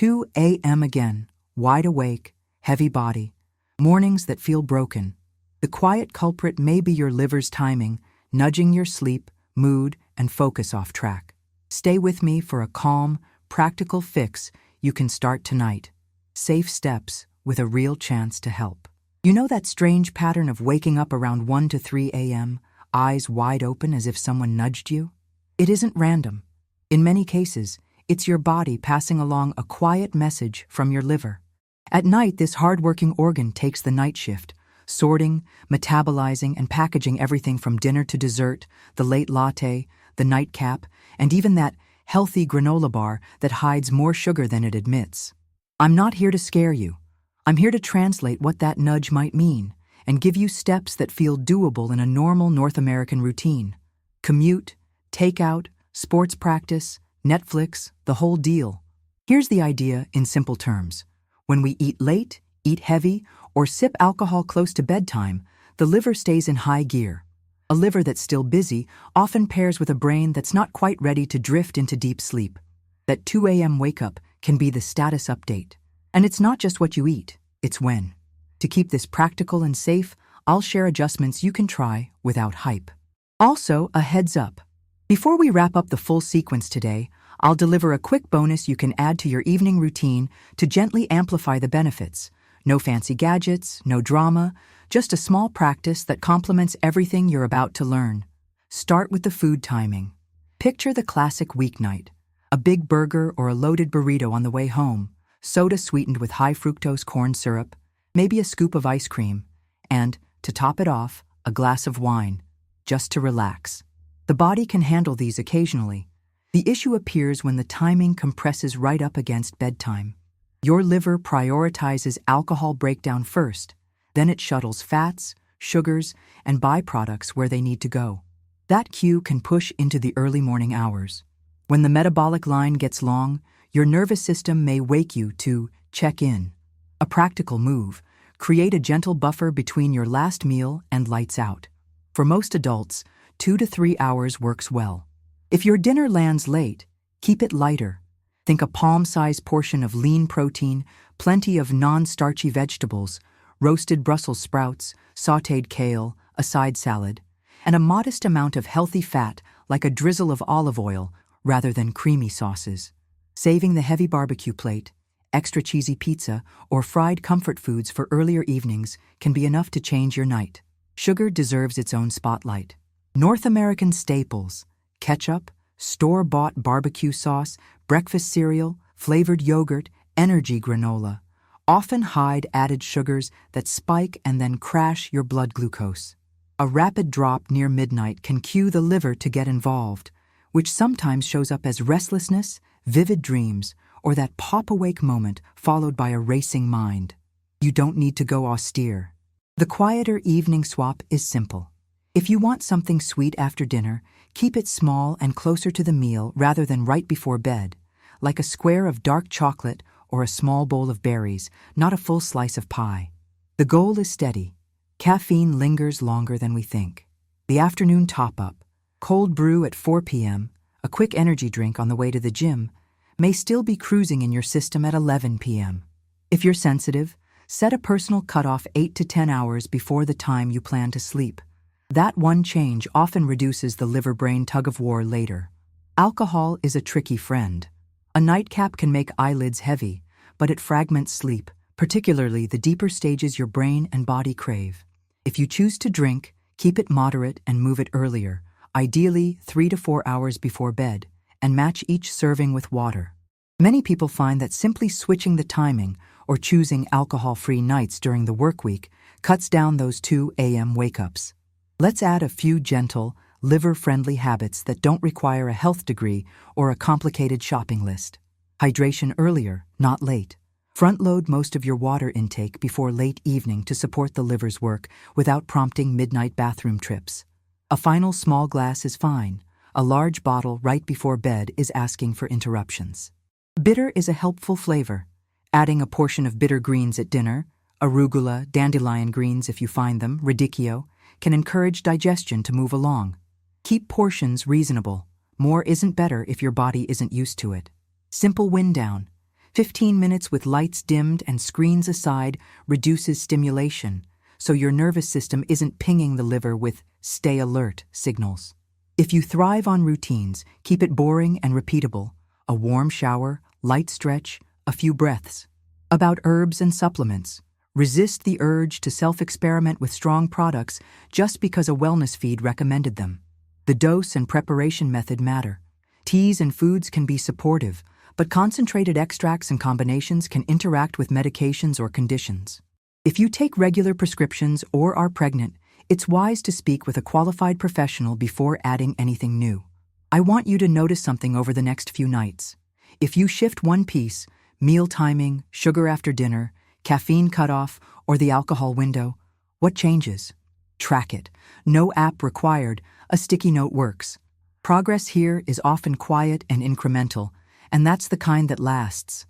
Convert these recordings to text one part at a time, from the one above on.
2 a.m. again, wide awake, heavy body, mornings that feel broken. The quiet culprit may be your liver's timing, nudging your sleep, mood, and focus off track. Stay with me for a calm, practical fix you can start tonight. Safe steps with a real chance to help. You know that strange pattern of waking up around 1 to 3 a.m., eyes wide open as if someone nudged you? It isn't random. In many cases, it's your body passing along a quiet message from your liver. At night, this hard-working organ takes the night shift, sorting, metabolizing, and packaging everything from dinner to dessert, the late latte, the nightcap, and even that healthy granola bar that hides more sugar than it admits. I'm not here to scare you. I'm here to translate what that nudge might mean and give you steps that feel doable in a normal North American routine. Commute, takeout, sports practice, Netflix, the whole deal. Here's the idea in simple terms. When we eat late, eat heavy, or sip alcohol close to bedtime, the liver stays in high gear. A liver that's still busy often pairs with a brain that's not quite ready to drift into deep sleep. That 2 a.m. wake-up can be the status update. And it's not just what you eat, it's when. To keep this practical and safe, I'll share adjustments you can try without hype. Also, a heads up. Before we wrap up the full sequence today, I'll deliver a quick bonus you can add to your evening routine to gently amplify the benefits. No fancy gadgets, no drama, just a small practice that complements everything you're about to learn. Start with the food timing. Picture the classic weeknight. A big burger or a loaded burrito on the way home, soda sweetened with high fructose corn syrup, maybe a scoop of ice cream, and, to top it off, a glass of wine, just to relax. The body can handle these occasionally. The issue appears when the timing compresses right up against bedtime. Your liver prioritizes alcohol breakdown first, then it shuttles fats, sugars, and byproducts where they need to go. That cue can push into the early morning hours. When the metabolic line gets long, your nervous system may wake you to check in. A practical move: create a gentle buffer between your last meal and lights out. For most adults, 2 to 3 hours works well. If your dinner lands late, keep it lighter. Think a palm-sized portion of lean protein, plenty of non-starchy vegetables, roasted Brussels sprouts, sautéed kale, a side salad, and a modest amount of healthy fat like a drizzle of olive oil rather than creamy sauces. Saving the heavy barbecue plate, extra cheesy pizza, or fried comfort foods for earlier evenings can be enough to change your night. Sugar deserves its own spotlight. North American staples, ketchup, store-bought barbecue sauce, breakfast cereal, flavored yogurt, energy granola, often hide added sugars that spike and then crash your blood glucose. A rapid drop near midnight can cue the liver to get involved, which sometimes shows up as restlessness, vivid dreams, or that pop-awake moment followed by a racing mind. You don't need to go austere. The quieter evening swap is simple. If you want something sweet after dinner, keep it small and closer to the meal rather than right before bed, like a square of dark chocolate or a small bowl of berries, not a full slice of pie. The goal is steady. Caffeine lingers longer than we think. The afternoon top-up, cold brew at 4 p.m., a quick energy drink on the way to the gym, may still be cruising in your system at 11 p.m. If you're sensitive, set a personal cutoff 8 to 10 hours before the time you plan to sleep. That one change often reduces the liver-brain tug-of-war later. Alcohol is a tricky friend. A nightcap can make eyelids heavy, but it fragments sleep, particularly the deeper stages your brain and body crave. If you choose to drink, keep it moderate and move it earlier, ideally 3 to 4 hours before bed, and match each serving with water. Many people find that simply switching the timing or choosing alcohol-free nights during the work week cuts down those 2 a.m. wake-ups. Let's add a few gentle, liver-friendly habits that don't require a health degree or a complicated shopping list. Hydration earlier, not late. Front-load most of your water intake before late evening to support the liver's work without prompting midnight bathroom trips. A final small glass is fine. A large bottle right before bed is asking for interruptions. Bitter is a helpful flavor. Adding a portion of bitter greens at dinner, arugula, dandelion greens if you find them, radicchio, can encourage digestion to move along. Keep portions reasonable. More isn't better if your body isn't used to it. Simple wind down. 15 minutes with lights dimmed and screens aside reduces stimulation, so your nervous system isn't pinging the liver with "stay alert" signals. If you thrive on routines, keep it boring and repeatable. A warm shower, light stretch, a few breaths. About herbs and supplements. Resist the urge to self-experiment with strong products just because a wellness feed recommended them. The dose and preparation method matter. Teas and foods can be supportive, but concentrated extracts and combinations can interact with medications or conditions. If you take regular prescriptions or are pregnant, it's wise to speak with a qualified professional before adding anything new. I want you to notice something over the next few nights. If you shift one piece, meal timing, sugar after dinner, caffeine cutoff, or the alcohol window, what changes? Track it. No app required, a sticky note works. Progress here is often quiet and incremental, and that's the kind that lasts.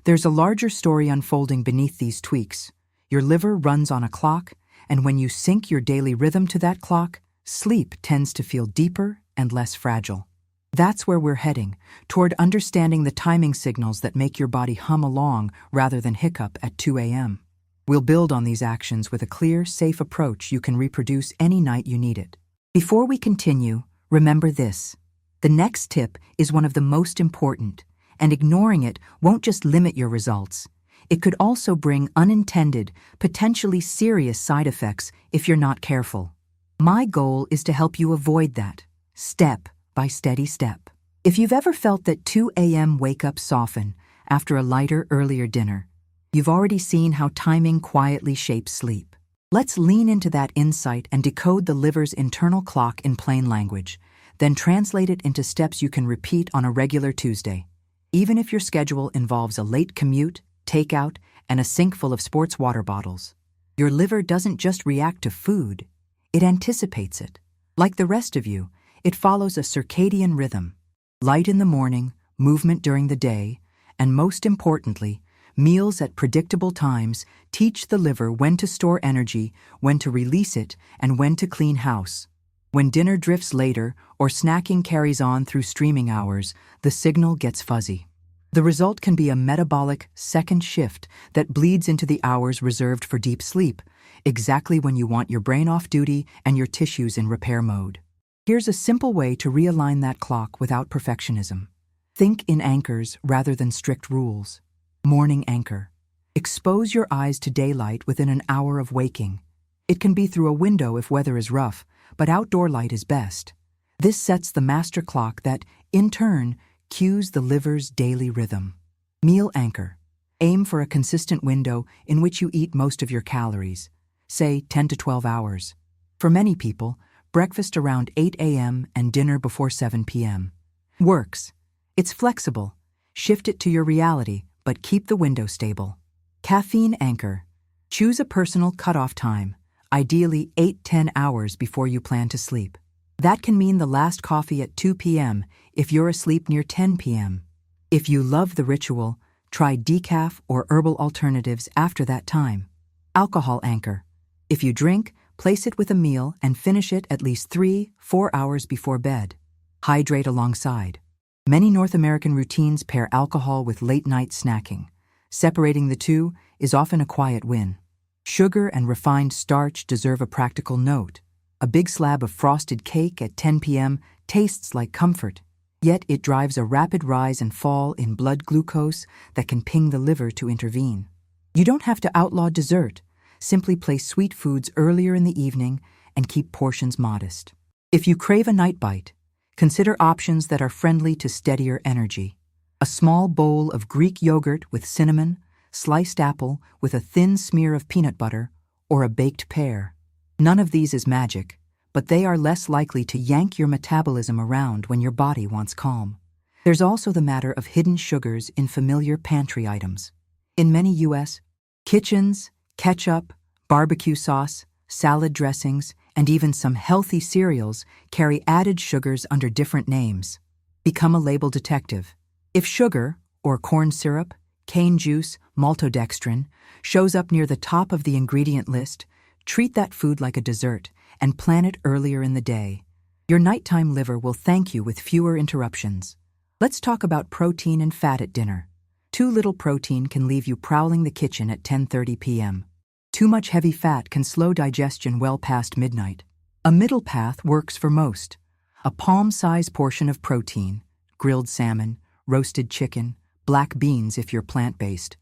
There's a larger story unfolding beneath these tweaks. Your liver runs on a clock, and when you sync your daily rhythm to that clock, sleep tends to feel deeper and less fragile. That's where we're heading, toward understanding the timing signals that make your body hum along rather than hiccup at 2 a.m. We'll build on these actions with a clear, safe approach you can reproduce any night you need it. Before we continue, remember this. The next tip is one of the most important, and ignoring it won't just limit your results. It could also bring unintended, potentially serious side effects if you're not careful. My goal is to help you avoid that, step by steady step. If you've ever felt that 2 a.m. wake-ups soften after a lighter, earlier dinner, you've already seen how timing quietly shapes sleep. Let's lean into that insight and decode the liver's internal clock in plain language, then translate it into steps you can repeat on a regular Tuesday. Even if your schedule involves a late commute, takeout, and a sink full of sports water bottles, your liver doesn't just react to food, it anticipates it. Like the rest of you, it follows a circadian rhythm. Light in the morning, movement during the day, and most importantly, meals at predictable times teach the liver when to store energy, when to release it, and when to clean house. When dinner drifts later or snacking carries on through streaming hours, the signal gets fuzzy. The result can be a metabolic second shift that bleeds into the hours reserved for deep sleep, exactly when you want your brain off duty and your tissues in repair mode. Here's a simple way to realign that clock without perfectionism. Think in anchors rather than strict rules. Morning anchor. Expose your eyes to daylight within an hour of waking. It can be through a window if weather is rough, but outdoor light is best. This sets the master clock that, in turn, cues the liver's daily rhythm. Meal anchor. Aim for a consistent window in which you eat most of your calories, say 10 to 12 hours. For many people, breakfast around 8 a.m. and dinner before 7 p.m. works. It's flexible. Shift it to your reality, but keep the window stable. Caffeine anchor. Choose a personal cutoff time, ideally 8-10 hours before you plan to sleep. That can mean the last coffee at 2 p.m. if you're asleep near 10 p.m. If you love the ritual, try decaf or herbal alternatives after that time. Alcohol anchor. If you drink, place it with a meal and finish it at least 3-4 hours before bed. Hydrate alongside. Many North American routines pair alcohol with late-night snacking. Separating the two is often a quiet win. Sugar and refined starch deserve a practical note. A big slab of frosted cake at 10 p.m. tastes like comfort, yet it drives a rapid rise and fall in blood glucose that can ping the liver to intervene. You don't have to outlaw dessert. Simply place sweet foods earlier in the evening and keep portions modest. If you crave a night bite, consider options that are friendly to steadier energy. A small bowl of Greek yogurt with cinnamon, sliced apple with a thin smear of peanut butter, or a baked pear. None of these is magic, but they are less likely to yank your metabolism around when your body wants calm. There's also the matter of hidden sugars in familiar pantry items. In many U.S. kitchens, ketchup, barbecue sauce, salad dressings, and even some healthy cereals carry added sugars under different names. Become a label detective. If sugar, or corn syrup, cane juice, maltodextrin, shows up near the top of the ingredient list, treat that food like a dessert and plan it earlier in the day. Your nighttime liver will thank you with fewer interruptions. Let's talk about protein and fat at dinner. Too little protein can leave you prowling the kitchen at 10:30 p.m. Too much heavy fat can slow digestion well past midnight. A middle path works for most. A palm-sized portion of protein, grilled salmon, roasted chicken, black beans if you're plant-based,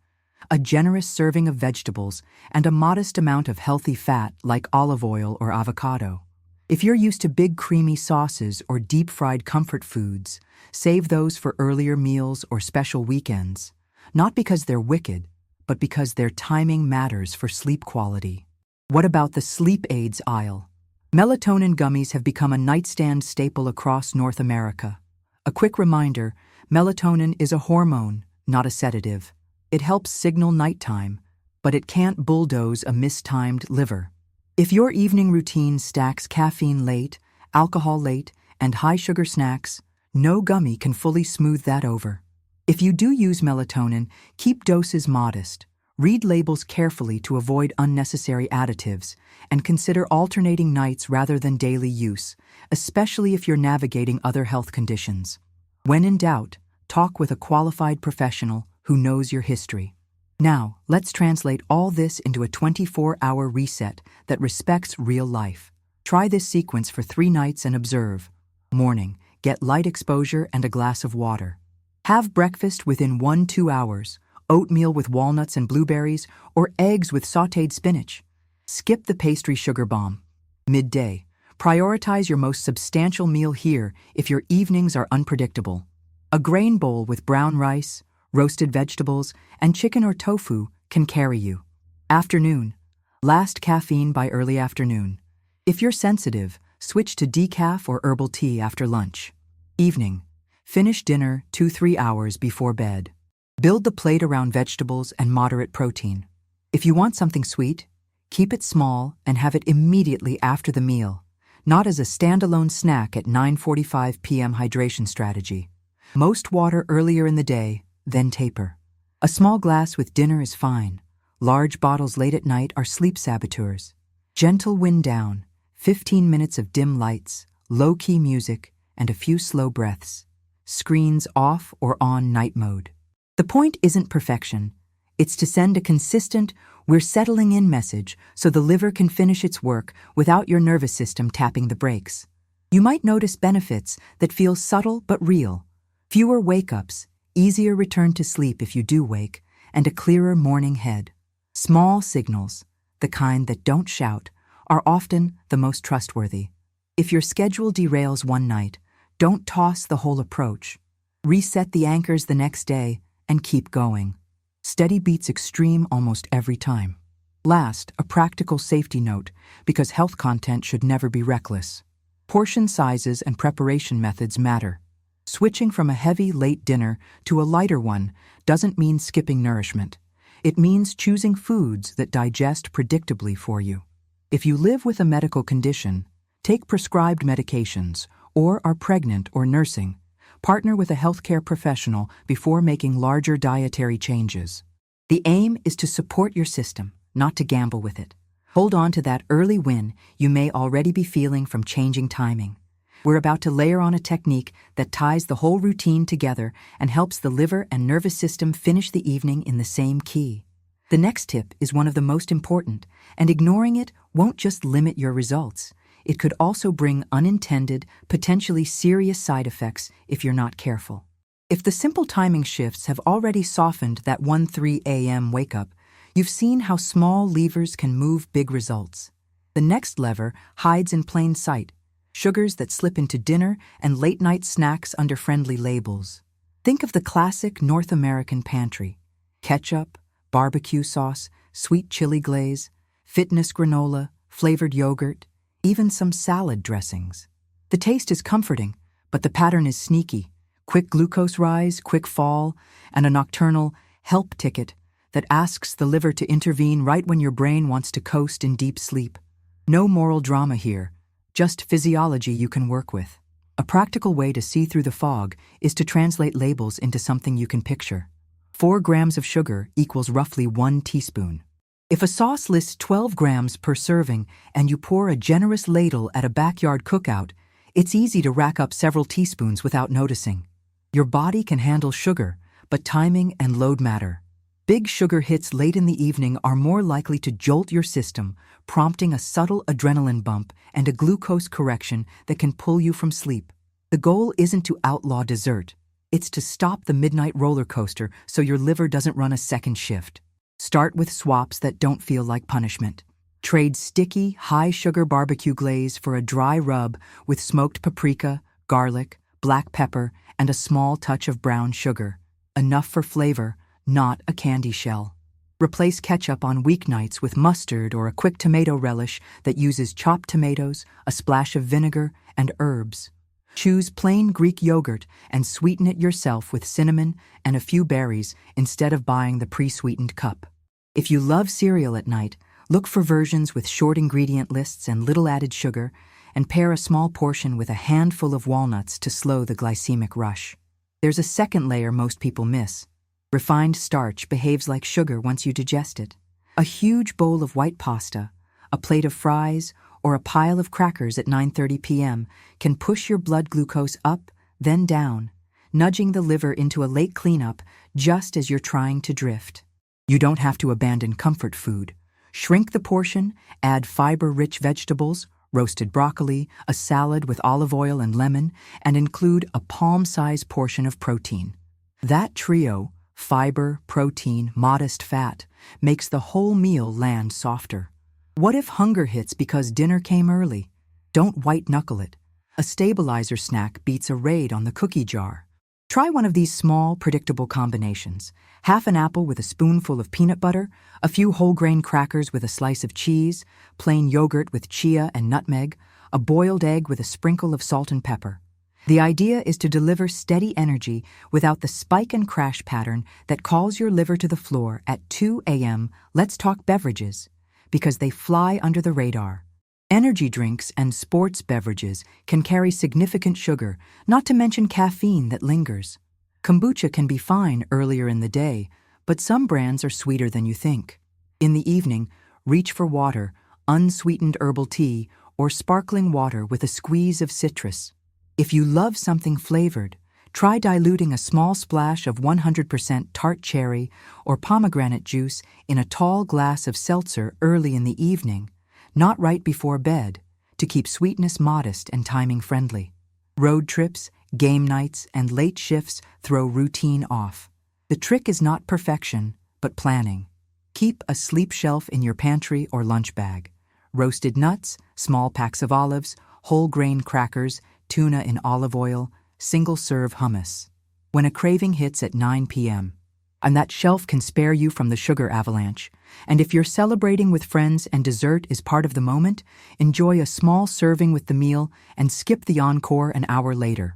a generous serving of vegetables, and a modest amount of healthy fat like olive oil or avocado. If you're used to big creamy sauces or deep-fried comfort foods, save those for earlier meals or special weekends, not because they're wicked, but because their timing matters for sleep quality. What about the sleep aids aisle? Melatonin gummies have become a nightstand staple across North America. A quick reminder, melatonin is a hormone, not a sedative. It helps signal nighttime, but it can't bulldoze a mistimed liver. If your evening routine stacks caffeine late, alcohol late, and high-sugar snacks, no gummy can fully smooth that over. If you do use melatonin, keep doses modest, read labels carefully to avoid unnecessary additives, and consider alternating nights rather than daily use, especially if you're navigating other health conditions. When in doubt, talk with a qualified professional who knows your history. Now, let's translate all this into a 24-hour reset that respects real life. Try this sequence for 3 nights and observe. Morning, get light exposure and a glass of water. Have breakfast within 1-2 hours, oatmeal with walnuts and blueberries, or eggs with sautéed spinach. Skip the pastry sugar bomb. Midday, prioritize your most substantial meal here if your evenings are unpredictable. A grain bowl with brown rice, roasted vegetables, and chicken or tofu can carry you. Afternoon, last caffeine by early afternoon. If you're sensitive, switch to decaf or herbal tea after lunch. Evening, finish dinner 2-3 hours before bed. Build the plate around vegetables and moderate protein. If you want something sweet, keep it small and have it immediately after the meal, not as a standalone snack at 9:45 p.m. hydration strategy. Most water earlier in the day, then taper. A small glass with dinner is fine. Large bottles late at night are sleep saboteurs. Gentle wind down, 15 minutes of dim lights, low-key music, and a few slow breaths. Screens off or on night mode. The point isn't perfection. It's to send a consistent, "we're settling in" message so the liver can finish its work without your nervous system tapping the brakes. You might notice benefits that feel subtle but real. Fewer wake-ups, easier return to sleep if you do wake, and a clearer morning head. Small signals, the kind that don't shout, are often the most trustworthy. If your schedule derails one night, don't toss the whole approach. Reset the anchors the next day and keep going. Steady beats extreme almost every time. Last, a practical safety note, because health content should never be reckless. Portion sizes and preparation methods matter. Switching from a heavy, late dinner to a lighter one doesn't mean skipping nourishment. It means choosing foods that digest predictably for you. If you live with a medical condition, take prescribed medications, or are pregnant or nursing, partner with a healthcare professional before making larger dietary changes. The aim is to support your system, not to gamble with it. Hold on to that early win you may already be feeling from changing timing. We're about to layer on a technique that ties the whole routine together and helps the liver and nervous system finish the evening in the same key. The next tip is one of the most important, and ignoring it won't just limit your results. It could also bring unintended, potentially serious side effects if you're not careful. If the simple timing shifts have already softened that 1-3 a.m. wake-up, you've seen how small levers can move big results. The next lever hides in plain sight. Sugars that slip into dinner and late-night snacks under friendly labels. Think of the classic North American pantry. Ketchup, barbecue sauce, sweet chili glaze, fitness granola, flavored yogurt, even some salad dressings. The taste is comforting, but the pattern is sneaky. Quick glucose rise, quick fall, and a nocturnal help ticket that asks the liver to intervene right when your brain wants to coast in deep sleep. No moral drama here. Just physiology you can work with. A practical way to see through the fog is to translate labels into something you can picture. 4 grams of sugar equals roughly 1 teaspoon. If a sauce lists 12 grams per serving and you pour a generous ladle at a backyard cookout, it's easy to rack up several teaspoons without noticing. Your body can handle sugar, but timing and load matter. Big sugar hits late in the evening are more likely to jolt your system, prompting a subtle adrenaline bump and a glucose correction that can pull you from sleep. The goal isn't to outlaw dessert. It's to stop the midnight roller coaster so your liver doesn't run a second shift. Start with swaps that don't feel like punishment. Trade sticky, high-sugar barbecue glaze for a dry rub with smoked paprika, garlic, black pepper, and a small touch of brown sugar. Enough for flavor, not a candy shell. Replace ketchup on weeknights with mustard or a quick tomato relish that uses chopped tomatoes, a splash of vinegar, and herbs. Choose plain Greek yogurt and sweeten it yourself with cinnamon and a few berries instead of buying the pre-sweetened cup. If you love cereal at night, look for versions with short ingredient lists and little added sugar, and pair a small portion with a handful of walnuts to slow the glycemic rush. There's a second layer most people miss. Refined starch behaves like sugar once you digest it. A huge bowl of white pasta, a plate of fries, or a pile of crackers at 9:30 p.m. can push your blood glucose up, then down, nudging the liver into a late cleanup just as you're trying to drift. You don't have to abandon comfort food. Shrink the portion, add fiber-rich vegetables, roasted broccoli, a salad with olive oil and lemon, and include a palm-sized portion of protein. That trio, fiber, protein, modest fat, makes the whole meal land softer. What if hunger hits because dinner came early? Don't white-knuckle it. A stabilizer snack beats a raid on the cookie jar. Try one of these small, predictable combinations. Half an apple with a spoonful of peanut butter, a few whole-grain crackers with a slice of cheese, plain yogurt with chia and nutmeg, a boiled egg with a sprinkle of salt and pepper. The idea is to deliver steady energy without the spike and crash pattern that calls your liver to the floor at 2 a.m. Let's talk beverages, because they fly under the radar. Energy drinks and sports beverages can carry significant sugar, not to mention caffeine that lingers. Kombucha can be fine earlier in the day, but some brands are sweeter than you think. In the evening, reach for water, unsweetened herbal tea, or sparkling water with a squeeze of citrus. If you love something flavored, try diluting a small splash of 100% tart cherry or pomegranate juice in a tall glass of seltzer early in the evening, not right before bed, to keep sweetness modest and timing friendly. Road trips, game nights, and late shifts throw routine off. The trick is not perfection, but planning. Keep a sleep shelf in your pantry or lunch bag. Roasted nuts, small packs of olives, whole grain crackers, tuna in olive oil, single-serve hummus. When a craving hits at 9 p.m., and that shelf can spare you from the sugar avalanche, and if you're celebrating with friends and dessert is part of the moment, enjoy a small serving with the meal and skip the encore an hour later.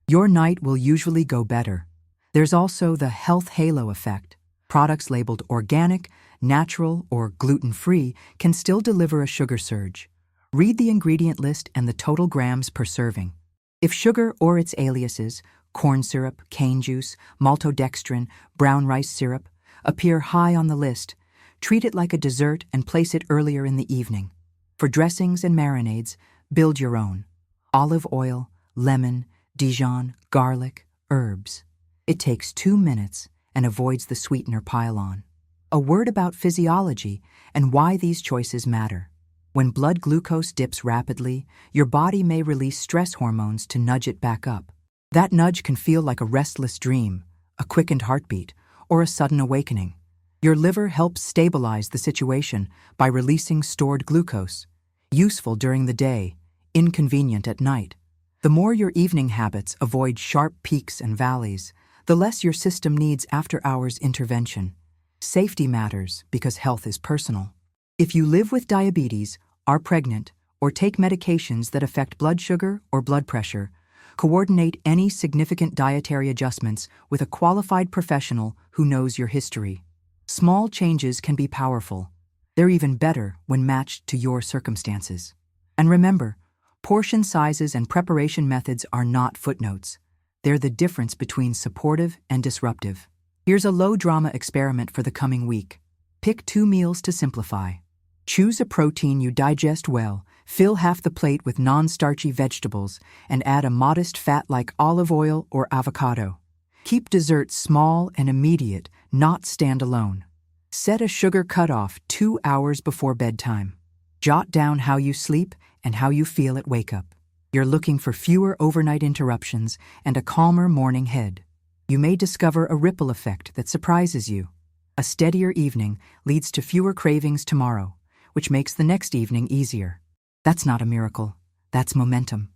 Your night will usually go better. There's also the health halo effect. Products labeled organic, natural, or gluten-free can still deliver a sugar surge. Read the ingredient list and the total grams per serving. If sugar or its aliases, corn syrup, cane juice, maltodextrin, brown rice syrup, appear high on the list, treat it like a dessert and place it earlier in the evening. For dressings and marinades, build your own. Olive oil, lemon, Dijon, garlic, herbs. It takes 2 minutes and avoids the sweetener pile-on. A word about physiology and why these choices matter. When blood glucose dips rapidly, your body may release stress hormones to nudge it back up. That nudge can feel like a restless dream, a quickened heartbeat, or a sudden awakening. Your liver helps stabilize the situation by releasing stored glucose, useful during the day, inconvenient at night. The more your evening habits avoid sharp peaks and valleys, the less your system needs after-hours intervention. Safety matters because health is personal. If you live with diabetes, are pregnant, or take medications that affect blood sugar or blood pressure, coordinate any significant dietary adjustments with a qualified professional who knows your history. Small changes can be powerful. They're even better when matched to your circumstances. And remember, portion sizes and preparation methods are not footnotes. They're the difference between supportive and disruptive. Here's a low-drama experiment for the coming week. Pick 2 meals to simplify. Choose a protein you digest well, fill half the plate with non-starchy vegetables, and add a modest fat like olive oil or avocado. Keep desserts small and immediate, not standalone. Set a sugar cutoff 2 hours before bedtime. Jot down how you sleep and how you feel at wake-up. You're looking for fewer overnight interruptions and a calmer morning head. You may discover a ripple effect that surprises you. A steadier evening leads to fewer cravings tomorrow, which makes the next evening easier. That's not a miracle. That's momentum.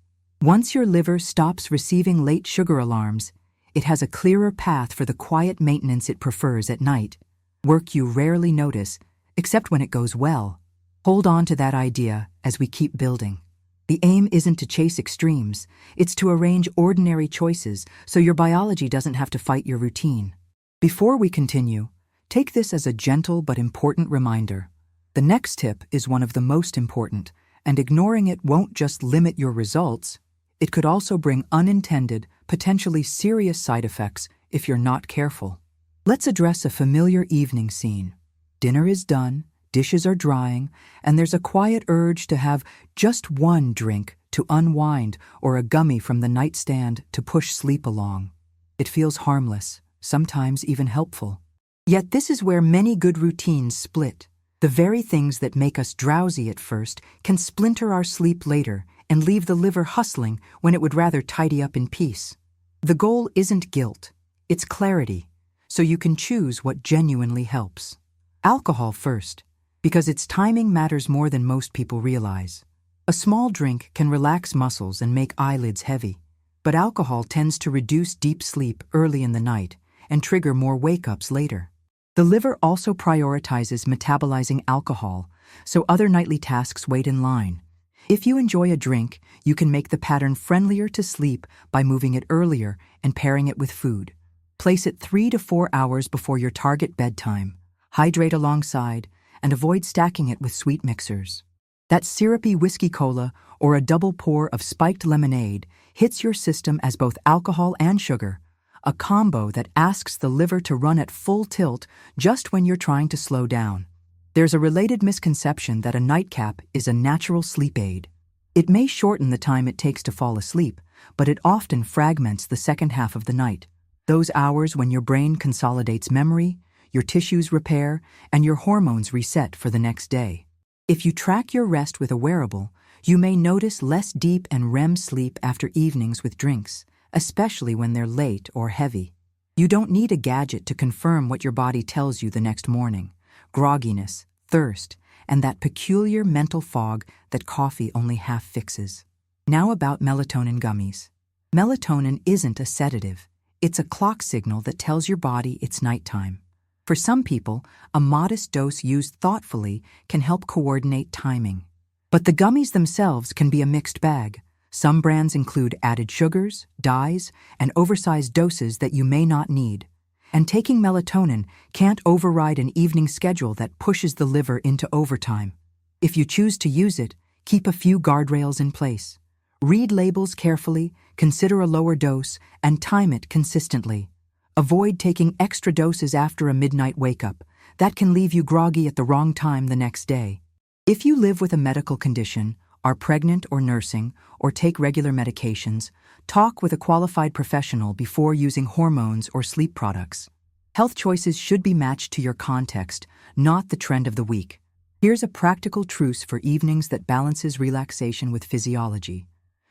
Once your liver stops receiving late sugar alarms, it has a clearer path for the quiet maintenance it prefers at night. Work you rarely notice, except when it goes well. Hold on to that idea as we keep building. The aim isn't to chase extremes, it's to arrange ordinary choices so your biology doesn't have to fight your routine. Before we continue, take this as a gentle but important reminder. The next tip is one of the most important, and ignoring it won't just limit your results, it could also bring unintended, potentially serious side effects if you're not careful. Let's address a familiar evening scene. Dinner is done, dishes are drying, and there's a quiet urge to have just one drink to unwind or a gummy from the nightstand to push sleep along. It feels harmless, sometimes even helpful. Yet this is where many good routines split. The very things that make us drowsy at first can splinter our sleep later and leave the liver hustling when it would rather tidy up in peace. The goal isn't guilt, it's clarity, so you can choose what genuinely helps. Alcohol first, because its timing matters more than most people realize. A small drink can relax muscles and make eyelids heavy, but alcohol tends to reduce deep sleep early in the night and trigger more wake-ups later. The liver also prioritizes metabolizing alcohol, so other nightly tasks wait in line. If you enjoy a drink, you can make the pattern friendlier to sleep by moving it earlier and pairing it with food. Place it 3 to 4 hours before your target bedtime. Hydrate alongside, and avoid stacking it with sweet mixers. That syrupy whiskey cola or a double pour of spiked lemonade hits your system as both alcohol and sugar, a combo that asks the liver to run at full tilt just when you're trying to slow down. There's a related misconception that a nightcap is a natural sleep aid. It may shorten the time it takes to fall asleep, but it often fragments the second half of the night. Those hours when your brain consolidates memory, your tissues repair, and your hormones reset for the next day. If you track your rest with a wearable, you may notice less deep and REM sleep after evenings with drinks, especially when they're late or heavy. You don't need a gadget to confirm what your body tells you the next morning: grogginess, thirst, and that peculiar mental fog that coffee only half fixes. Now about melatonin gummies. Melatonin isn't a sedative. It's a clock signal that tells your body it's nighttime. For some people, a modest dose used thoughtfully can help coordinate timing. But the gummies themselves can be a mixed bag. Some brands include added sugars, dyes, and oversized doses that you may not need. And taking melatonin can't override an evening schedule that pushes the liver into overtime. If you choose to use it, keep a few guardrails in place. Read labels carefully, consider a lower dose, and time it consistently. Avoid taking extra doses after a midnight wake-up. That can leave you groggy at the wrong time the next day. If you live with a medical condition, are pregnant or nursing, or take regular medications, talk with a qualified professional before using hormones or sleep products. Health choices should be matched to your context, not the trend of the week. Here's a practical truce for evenings that balances relaxation with physiology.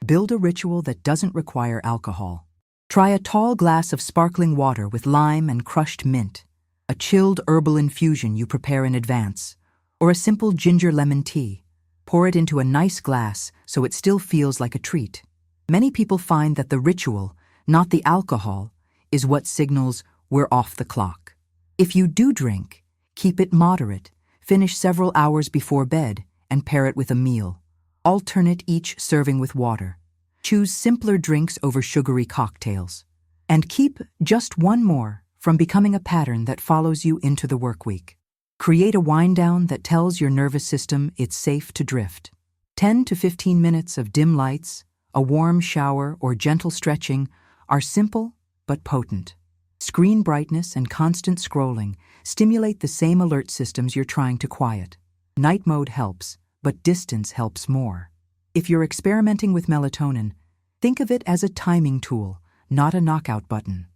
Build a ritual that doesn't require alcohol. Try a tall glass of sparkling water with lime and crushed mint, a chilled herbal infusion you prepare in advance, or a simple ginger lemon tea. Pour it into a nice glass so it still feels like a treat. Many people find that the ritual, not the alcohol, is what signals we're off the clock. If you do drink, keep it moderate, finish several hours before bed, and pair it with a meal. Alternate each serving with water. Choose simpler drinks over sugary cocktails. And keep just one more from becoming a pattern that follows you into the work week. Create a wind-down that tells your nervous system it's safe to drift. 10 to 15 minutes of dim lights, a warm shower, or gentle stretching are simple but potent. Screen brightness and constant scrolling stimulate the same alert systems you're trying to quiet. Night mode helps, but distance helps more. If you're experimenting with melatonin, think of it as a timing tool, not a knockout button.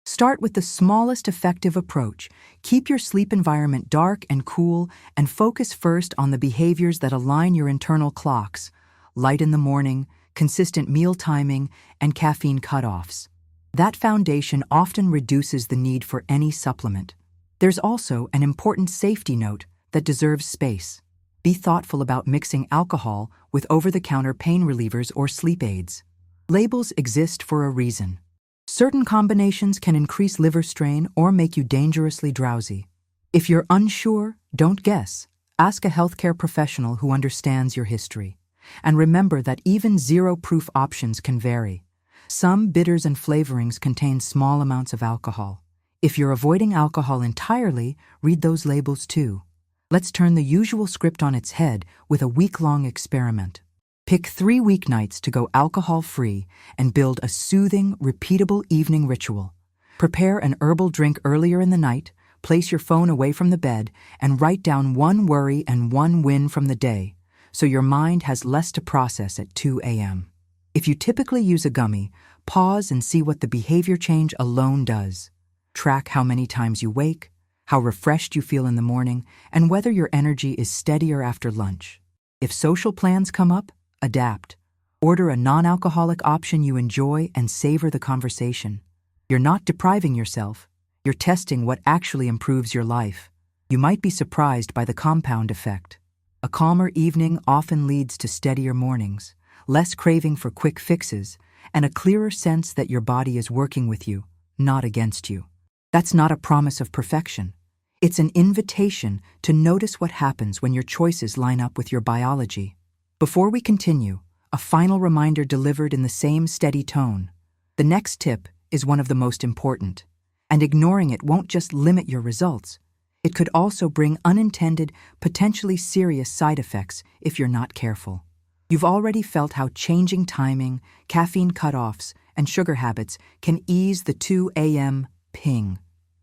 Start with the smallest effective approach. Keep your sleep environment dark and cool and focus first on the behaviors that align your internal clocks: light in the morning, consistent meal timing, and caffeine cutoffs. That foundation often reduces the need for any supplement. There's also an important safety note that deserves space. Be thoughtful about mixing alcohol with over-the-counter pain relievers or sleep aids. Labels exist for a reason. Certain combinations can increase liver strain or make you dangerously drowsy. If you're unsure, don't guess. Ask a healthcare professional who understands your history. And remember that even zero-proof options can vary. Some bitters and flavorings contain small amounts of alcohol. If you're avoiding alcohol entirely, read those labels too. Let's turn the usual script on its head with a week-long experiment. Pick 3 weeknights to go alcohol-free and build a soothing, repeatable evening ritual. Prepare an herbal drink earlier in the night, place your phone away from the bed, and write down 1 worry and 1 win from the day, so your mind has less to process at 2 a.m. If you typically use a gummy, pause and see what the behavior change alone does. Track how many times you wake, how refreshed you feel in the morning, and whether your energy is steadier after lunch. If social plans come up, adapt. Order a non-alcoholic option you enjoy and savor the conversation. You're not depriving yourself. You're testing what actually improves your life. You might be surprised by the compound effect. A calmer evening often leads to steadier mornings, less craving for quick fixes, and a clearer sense that your body is working with you, not against you. That's not a promise of perfection. It's an invitation to notice what happens when your choices line up with your biology. Before we continue, a final reminder delivered in the same steady tone. The next tip is one of the most important, and ignoring it won't just limit your results. It could also bring unintended, potentially serious side effects if you're not careful. You've already felt how changing timing, caffeine cutoffs, and sugar habits can ease the 2 a.m. ping.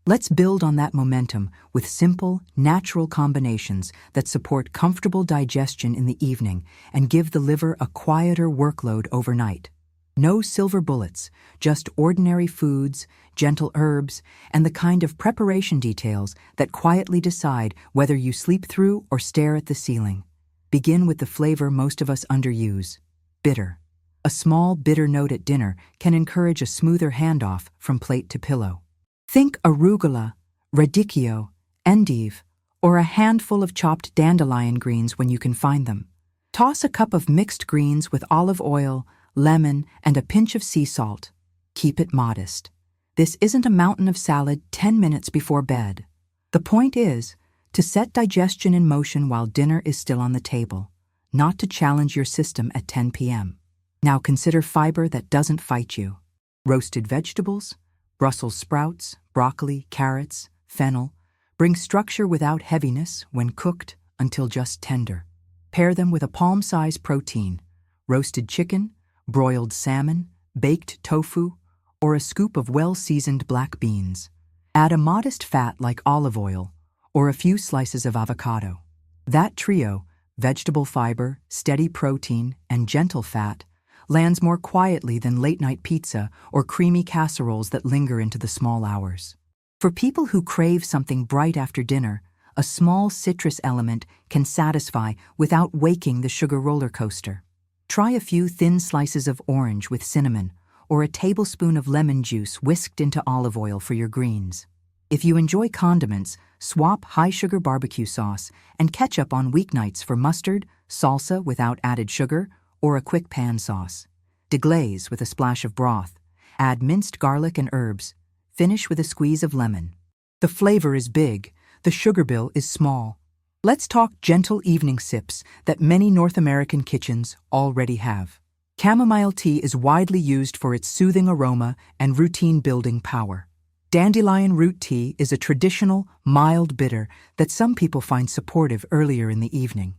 Let's build on that momentum with simple, natural combinations that support comfortable digestion in the evening and give the liver a quieter workload overnight. No silver bullets, just ordinary foods, gentle herbs, and the kind of preparation details that quietly decide whether you sleep through or stare at the ceiling. Begin with the flavor most of us underuse: bitter. A small bitter note at dinner can encourage a smoother handoff from plate to pillow. Think arugula, radicchio, endive, or a handful of chopped dandelion greens when you can find them. Toss a cup of mixed greens with olive oil, lemon, and a pinch of sea salt. Keep it modest. This isn't a mountain of salad 10 minutes before bed. The point is to set digestion in motion while dinner is still on the table, not to challenge your system at 10 p.m. Now consider fiber that doesn't fight you. Roasted vegetables, Brussels sprouts, broccoli, carrots, fennel bring structure without heaviness when cooked until just tender. Pair them with a palm-sized protein: roasted chicken, broiled salmon, baked tofu, or a scoop of well-seasoned black beans. Add a modest fat like olive oil or a few slices of avocado. That trio, vegetable fiber, steady protein, and gentle fat, lands more quietly than late-night pizza or creamy casseroles that linger into the small hours. For people who crave something bright after dinner, a small citrus element can satisfy without waking the sugar roller coaster. Try a few thin slices of orange with cinnamon, or a tablespoon of lemon juice whisked into olive oil for your greens. If you enjoy condiments, swap high-sugar barbecue sauce and ketchup on weeknights for mustard, salsa without added sugar, or a quick pan sauce. Deglaze with a splash of broth. Add minced garlic and herbs. Finish with a squeeze of lemon. The flavor is big, the sugar bill is small. Let's talk gentle evening sips that many North American kitchens already have. Chamomile tea is widely used for its soothing aroma and routine-building power. Dandelion root tea is a traditional, mild bitter that some people find supportive earlier in the evening.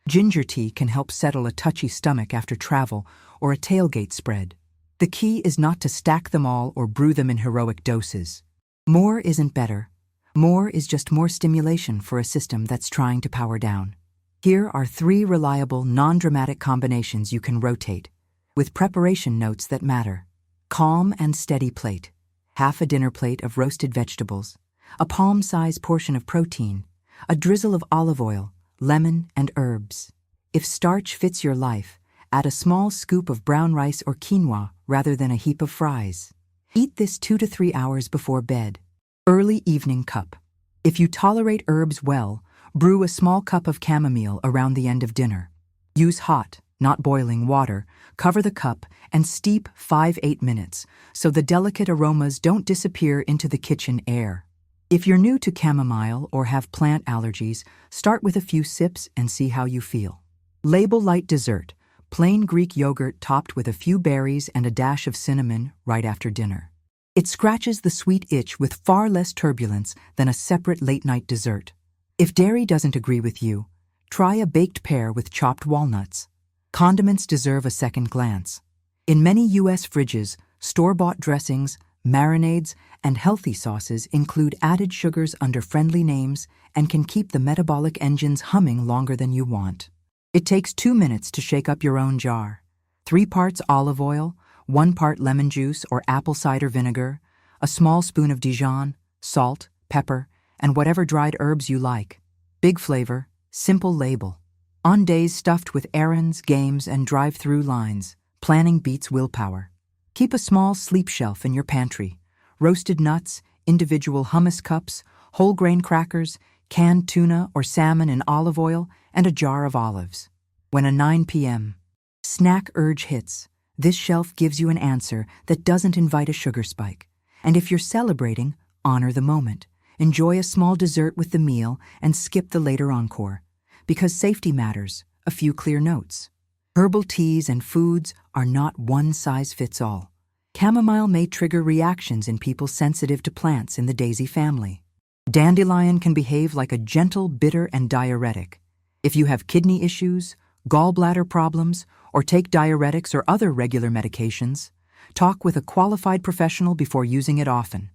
Ginger tea can help settle a touchy stomach after travel or a tailgate spread. The key is not to stack them all or brew them in heroic doses. More isn't better. More is just more stimulation for a system that's trying to power down. Here are 3 reliable, non-dramatic combinations you can rotate, with preparation notes that matter. Calm and steady plate. half a dinner plate of roasted vegetables, a palm-sized portion of protein, a drizzle of olive oil, lemon, and herbs. If starch fits your life, add a small scoop of brown rice or quinoa rather than a heap of fries. Eat this 2 to 3 hours before bed. Early evening cup. If you tolerate herbs well, brew a small cup of chamomile around the end of dinner. Use hot, not boiling water, cover the cup, and steep 5–8 minutes so the delicate aromas don't disappear into the kitchen air. If you're new to chamomile or have plant allergies, start with a few sips and see how you feel. Label light dessert, plain Greek yogurt topped with a few berries and a dash of cinnamon right after dinner. It scratches the sweet itch with far less turbulence than a separate late-night dessert. If dairy doesn't agree with you, try a baked pear with chopped walnuts. Condiments deserve a second glance. In many U.S. fridges, store-bought dressings, marinades, and healthy sauces include added sugars under friendly names and can keep the metabolic engines humming longer than you want. It takes 2 minutes to shake up your own jar. 3 parts olive oil, 1 part lemon juice or apple cider vinegar, a small spoon of Dijon, salt, pepper, and whatever dried herbs you like. Big flavor, simple label. On days stuffed with errands, games, and drive-through lines, planning beats willpower. Keep a small sleep shelf in your pantry. Roasted nuts, individual hummus cups, whole grain crackers, canned tuna or salmon in olive oil, and a jar of olives. When a 9 p.m. snack urge hits, this shelf gives you an answer that doesn't invite a sugar spike. And if you're celebrating, honor the moment. Enjoy a small dessert with the meal and skip the later encore. Because safety matters, a few clear notes. Herbal teas and foods are not one size fits all. Chamomile may trigger reactions in people sensitive to plants in the daisy family. Dandelion can behave like a gentle, bitter, and diuretic. If you have kidney issues, gallbladder problems, or take diuretics or other regular medications, talk with a qualified professional before using it often.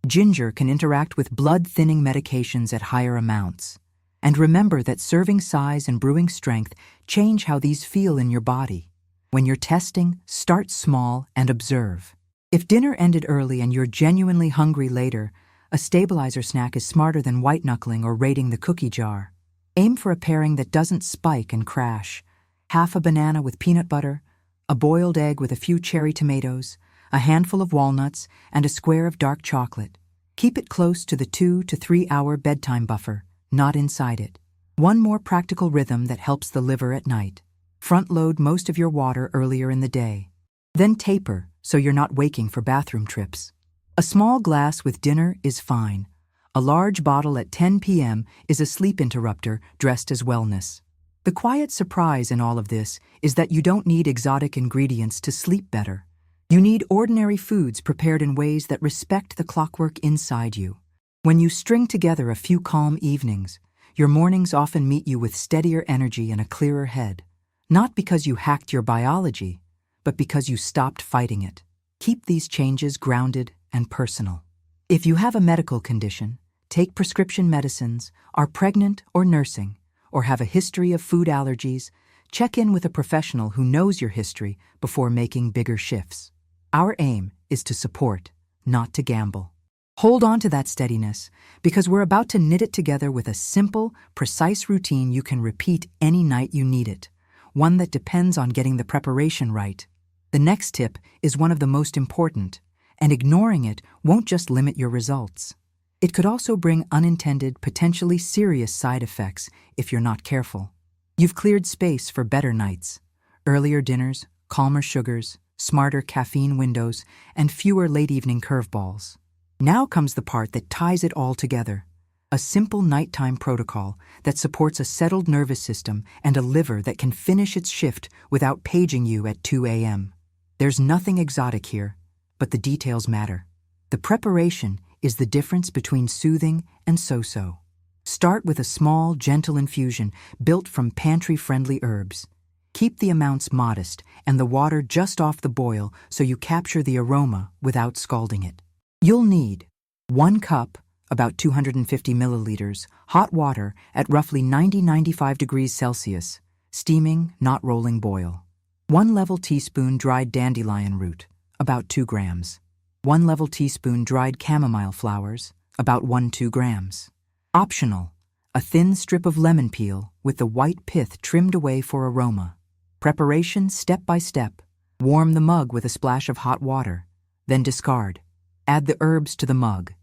Ginger can interact with blood-thinning medications at higher amounts. And remember that serving size and brewing strength change how these feel in your body. When you're testing, start small and observe. If dinner ended early and you're genuinely hungry later, a stabilizer snack is smarter than white-knuckling or raiding the cookie jar. Aim for a pairing that doesn't spike and crash. Half a banana with peanut butter, a boiled egg with a few cherry tomatoes, a handful of walnuts, and a square of dark chocolate. Keep it close to the 2 to 3 hour bedtime buffer, not inside it. One more practical rhythm that helps the liver at night. Front-load most of your water earlier in the day. Then taper so you're not waking for bathroom trips. A small glass with dinner is fine. A large bottle at 10 p.m. is a sleep interrupter dressed as wellness. The quiet surprise in all of this is that you don't need exotic ingredients to sleep better. You need ordinary foods prepared in ways that respect the clockwork inside you. When you string together a few calm evenings, your mornings often meet you with steadier energy and a clearer head. Not because you hacked your biology, but because you stopped fighting it. Keep these changes grounded and personal. If you have a medical condition, take prescription medicines, are pregnant or nursing, or have a history of food allergies, check in with a professional who knows your history before making bigger shifts. Our aim is to support, not to gamble. Hold on to that steadiness, because we're about to knit it together with a simple, precise routine you can repeat any night you need it, one that depends on getting the preparation right. The next tip is one of the most important, and ignoring it won't just limit your results. It could also bring unintended, potentially serious side effects if you're not careful. You've cleared space for better nights, earlier dinners, calmer sugars, smarter caffeine windows, and fewer late-evening curveballs. Now comes the part that ties it all together. A simple nighttime protocol that supports a settled nervous system and a liver that can finish its shift without paging you at 2 a.m. There's nothing exotic here, but the details matter. The preparation is the difference between soothing and so-so. Start with a small, gentle infusion built from pantry-friendly herbs. Keep the amounts modest and the water just off the boil so you capture the aroma without scalding it. You'll need 1 cup, about 250 milliliters, hot water at roughly 90–95 degrees Celsius, steaming, not rolling boil. 1 level teaspoon dried dandelion root, about 2 grams. 1 level teaspoon dried chamomile flowers, about 1–2 grams. Optional, a thin strip of lemon peel with the white pith trimmed away for aroma. Preparation step by step. Warm the mug with a splash of hot water, then discard. Add the herbs to the mug.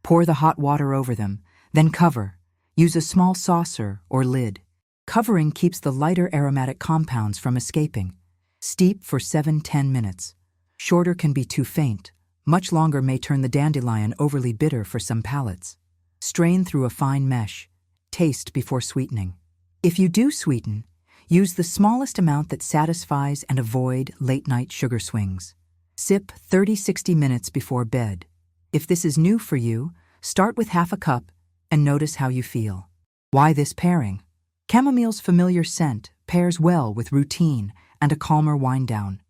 Pour the hot water over them, then cover. Use a small saucer or lid. Covering keeps the lighter aromatic compounds from escaping. Steep for 7–10 minutes. Shorter can be too faint. Much longer may turn the dandelion overly bitter for some palates. Strain through a fine mesh. Taste before sweetening. If you do sweeten, use the smallest amount that satisfies and avoid late-night sugar swings. Sip 30–60 minutes before bed. If this is new for you, start with half a cup and notice how you feel. Why this pairing? Chamomile's familiar scent pairs well with routine and a calmer wind-down.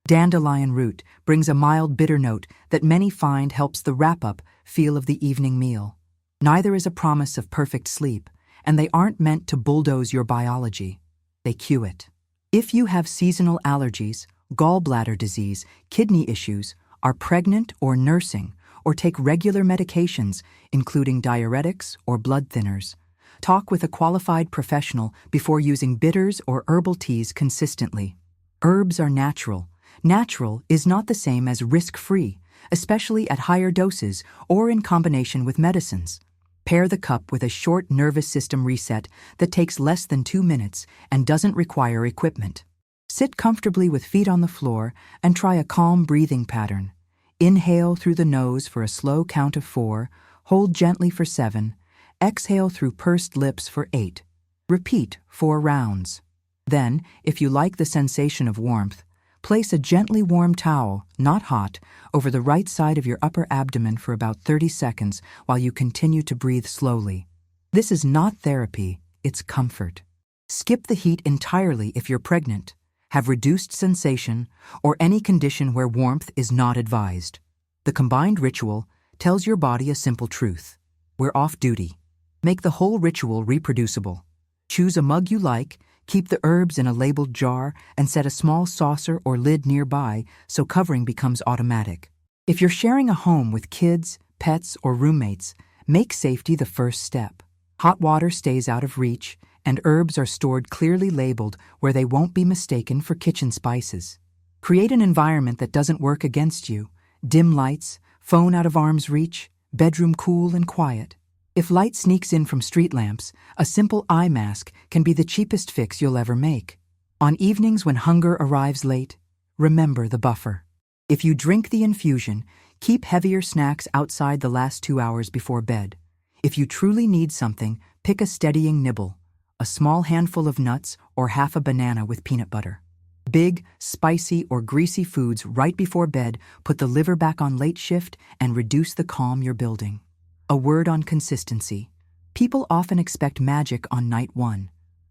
Dandelion root brings a mild bitter note that many find helps the wrap-up feel of the evening meal. Neither is a promise of perfect sleep, and they aren't meant to bulldoze your biology. They cue it. If you have seasonal allergies, gallbladder disease, kidney issues, are pregnant or nursing, or take regular medications, including diuretics or blood thinners, talk with a qualified professional before using bitters or herbal teas consistently. Herbs are natural. Natural is not the same as risk-free, especially at higher doses or in combination with medicines. Pair the cup with a short nervous system reset that takes less than 2 minutes and doesn't require equipment. Sit comfortably with feet on the floor and try a calm breathing pattern. Inhale through the nose for a slow count of 4, hold gently for 7, exhale through pursed lips for 8. Repeat 4 rounds. Then, if you like the sensation of warmth, place a gently warm towel, not hot, over the right side of your upper abdomen for about 30 seconds while you continue to breathe slowly. This is not therapy, it's comfort. Skip the heat entirely if you're pregnant, have reduced sensation, or any condition where warmth is not advised. The combined ritual tells your body a simple truth. We're off duty. Make the whole ritual reproducible. Choose a mug you like, keep the herbs in a labeled jar, and set a small saucer or lid nearby so covering becomes automatic. If you're sharing a home with kids, pets, or roommates, make safety the first step. Hot water stays out of reach, and herbs are stored clearly labeled where they won't be mistaken for kitchen spices. Create an environment that doesn't work against you. Dim lights, phone out of arm's reach, bedroom cool and quiet. If light sneaks in from street lamps, a simple eye mask can be the cheapest fix you'll ever make. On evenings when hunger arrives late, remember the buffer. If you drink the infusion, keep heavier snacks outside the last 2 hours before bed. If you truly need something, pick a steadying nibble, a small handful of nuts or half a banana with peanut butter. Big, spicy, or greasy foods right before bed put the liver back on late shift and reduce the calm you're building. A word on consistency. People often expect magic on night 1.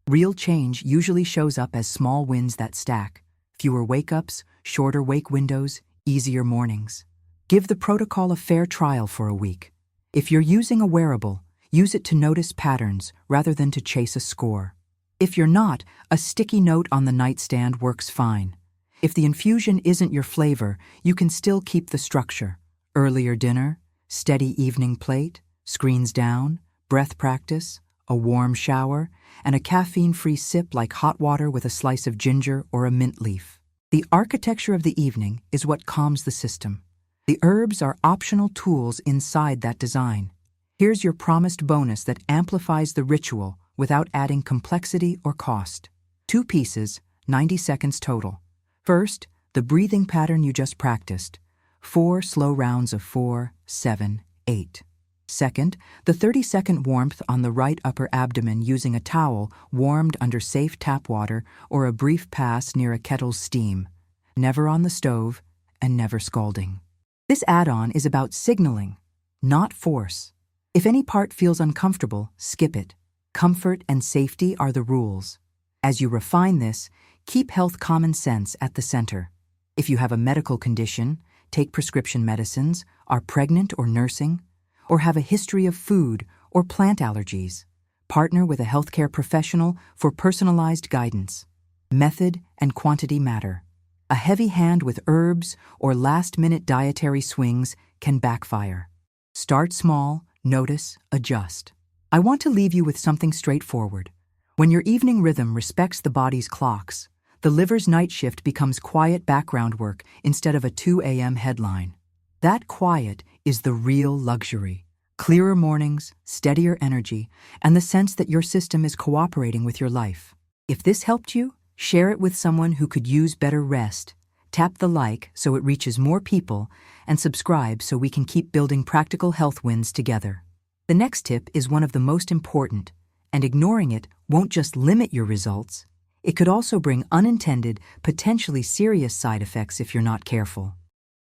Real change usually shows up as small wins that stack. Fewer wake-ups, shorter wake windows, easier mornings. Give the protocol a fair trial for a week. If you're using a wearable, use it to notice patterns rather than to chase a score. If you're not, a sticky note on the nightstand works fine. If the infusion isn't your flavor, you can still keep the structure. Earlier dinner, steady evening plate, screens down, breath practice, a warm shower, and a caffeine-free sip like hot water with a slice of ginger or a mint leaf. The architecture of the evening is what calms the system. The herbs are optional tools inside that design. Here's your promised bonus that amplifies the ritual without adding complexity or cost. 2 pieces, 90 seconds total. First, the breathing pattern you just practiced. 4 slow rounds of 4, 7, 8. Second, the 30-second warmth on the right upper abdomen using a towel warmed under safe tap water or a brief pass near a kettle's steam. Never on the stove and never scalding. This add-on is about signaling, not force. If any part feels uncomfortable, skip it. Comfort and safety are the rules. As you refine this, keep health common sense at the center. If you have a medical condition, take prescription medicines, are pregnant or nursing, or have a history of food or plant allergies, partner with a healthcare professional for personalized guidance. Method and quantity matter. A heavy hand with herbs or last-minute dietary swings can backfire. Start small, notice, adjust. I want to leave you with something straightforward. When your evening rhythm respects the body's clocks, the liver's night shift becomes quiet background work instead of a 2 a.m. headline. That quiet is the real luxury. Clearer mornings, steadier energy, and the sense that your system is cooperating with your life. If this helped you, share it with someone who could use better rest. Tap the like so it reaches more people, and subscribe so we can keep building practical health wins together. The next tip is one of the most important, and ignoring it won't just limit your results, it could also bring unintended, potentially serious side effects if you're not careful.